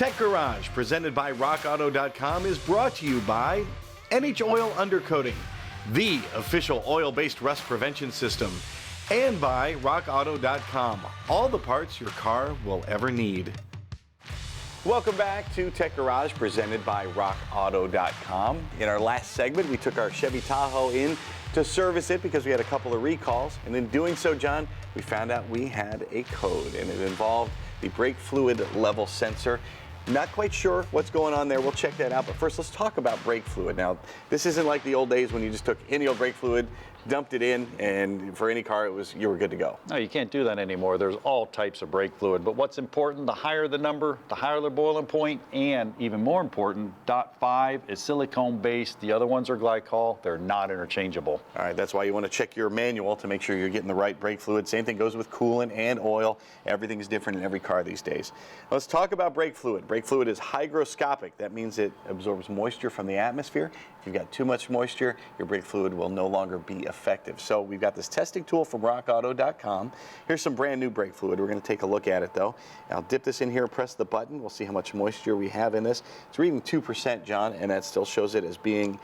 Tech Garage, presented by RockAuto.com, is brought to you by NH Oil Undercoating, the official oil-based rust prevention system, and by RockAuto.com, all the parts your car will ever need. Welcome back to Tech Garage, presented by RockAuto.com. In our last segment, we took our Chevy Tahoe in to service it because we had a couple of recalls. And in doing so, John, we found out we had a code, and it involved the brake fluid level sensor. Not quite sure what's going on there. We'll check that out. But first, let's talk about brake fluid. Now, this isn't like the old days when you just took any old brake fluid, dumped it in, and for any car, you were good to go. No, you can't do that anymore. There's all types of brake fluid. But what's important, the higher the number, the higher the boiling point, and even more important, .5 is silicone-based. The other ones are glycol. They're not interchangeable. All right, that's why you want to check your manual to make sure you're getting the right brake fluid. Same thing goes with coolant and oil. Everything is different in every car these days. Let's talk about brake fluid. Brake fluid is hygroscopic. That means it absorbs moisture from the atmosphere. If you've got too much moisture, your brake fluid will no longer be effective. So we've got this testing tool from RockAuto.com. Here's some brand new brake fluid. We're going to take a look at it though. I'll dip this in here, press the button. We'll see how much moisture we have in this. It's reading 2%, John, and that still shows it as being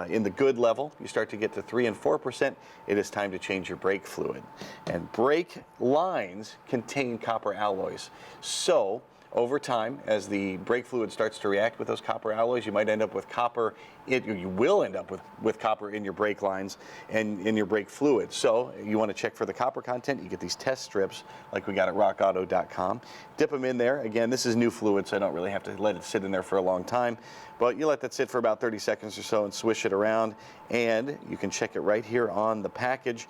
in the good level. You start to get to 3 and 4%, it is time to change your brake fluid. And brake lines contain copper alloys. So over time, as the brake fluid starts to react with those copper alloys, you might end up with copper. You will end up with copper in your brake lines and in your brake fluid. So you want to check for the copper content. You get these test strips like we got at RockAuto.com. Dip them in there. Again, this is new fluid, so I don't really have to let it sit in there for a long time. But you let that sit for about 30 seconds or so and swish it around. And you can check it right here on the package.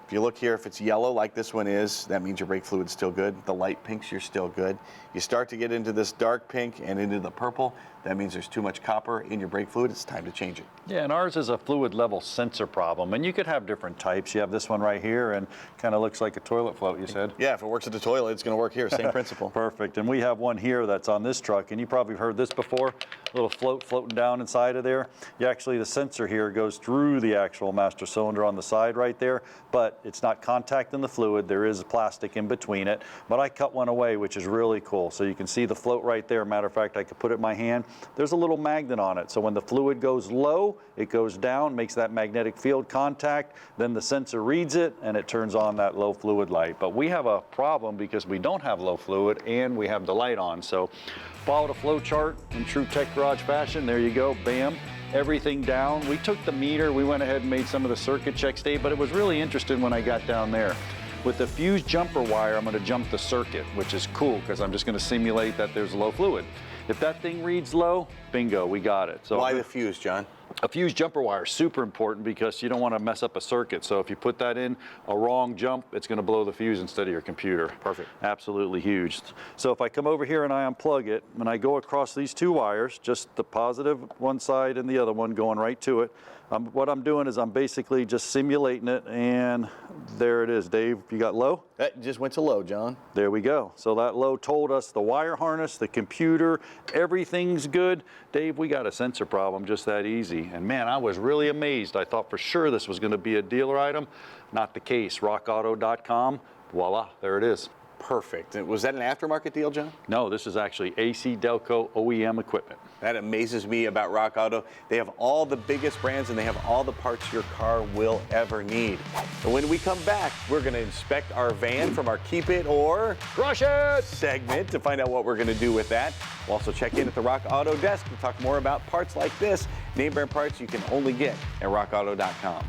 If you look here, if it's yellow like this one is, that means your brake fluid's still good. The light pinks, you're still good. You start to get into this dark pink and into the purple, that means there's too much copper in your brake fluid. It's time to change it. Yeah, and ours is a fluid level sensor problem, and you could have different types. You have this one right here, and kind of looks like a toilet float, you said? Yeah, if it works at the toilet, it's going to work here. Same principle. Perfect. And we have one here that's on this truck, and you probably heard this before. A little float floating down inside of there. The sensor here goes through the actual master cylinder on the side right there, but it's not contacting the fluid. There is plastic in between it, but I cut one away, which is really cool. So you can see the float right there. Matter of fact, I could put it in my hand. There's a little magnet on it. So when the fluid goes low, it goes down, makes that magnetic field contact. Then the sensor reads it and it turns on that low fluid light. But we have a problem because we don't have low fluid and we have the light on. So follow the flow chart in true Tech Garage fashion. There you go, bam. Everything down. We took the meter, we went ahead and made some of the circuit checks, Dave, but it was really interesting when I got down there. With the fuse jumper wire, I'm going to jump the circuit, which is cool because I'm just going to simulate that there's low fluid. If that thing reads low, bingo, we got it. So why the fuse, John? A fuse jumper wire is super important because you don't want to mess up a circuit. So if you put that in a wrong jump, it's going to blow the fuse instead of your computer. Perfect. Absolutely huge. So if I come over here and I unplug it, and I go across these two wires, just the positive one side and the other one going right to it, what I'm doing is I'm basically just simulating it, and there it is. Dave, you got low? That just went to low, John. There we go. So that low told us the wire harness, the computer, everything's good. Dave, we got a sensor problem just that easy. And man, I was really amazed. I thought for sure this was going to be a dealer item. Not the case. RockAuto.com, voila, there it is. Perfect. Was that an aftermarket deal, John? No, this is actually AC Delco OEM equipment. That amazes me about Rock Auto. They have all the biggest brands and they have all the parts your car will ever need. And when we come back, we're going to inspect our van from our Keep It or Crush It segment to find out what we're going to do with that. We'll also check in at the Rock Auto desk to talk more about parts like this, name brand parts you can only get at RockAuto.com.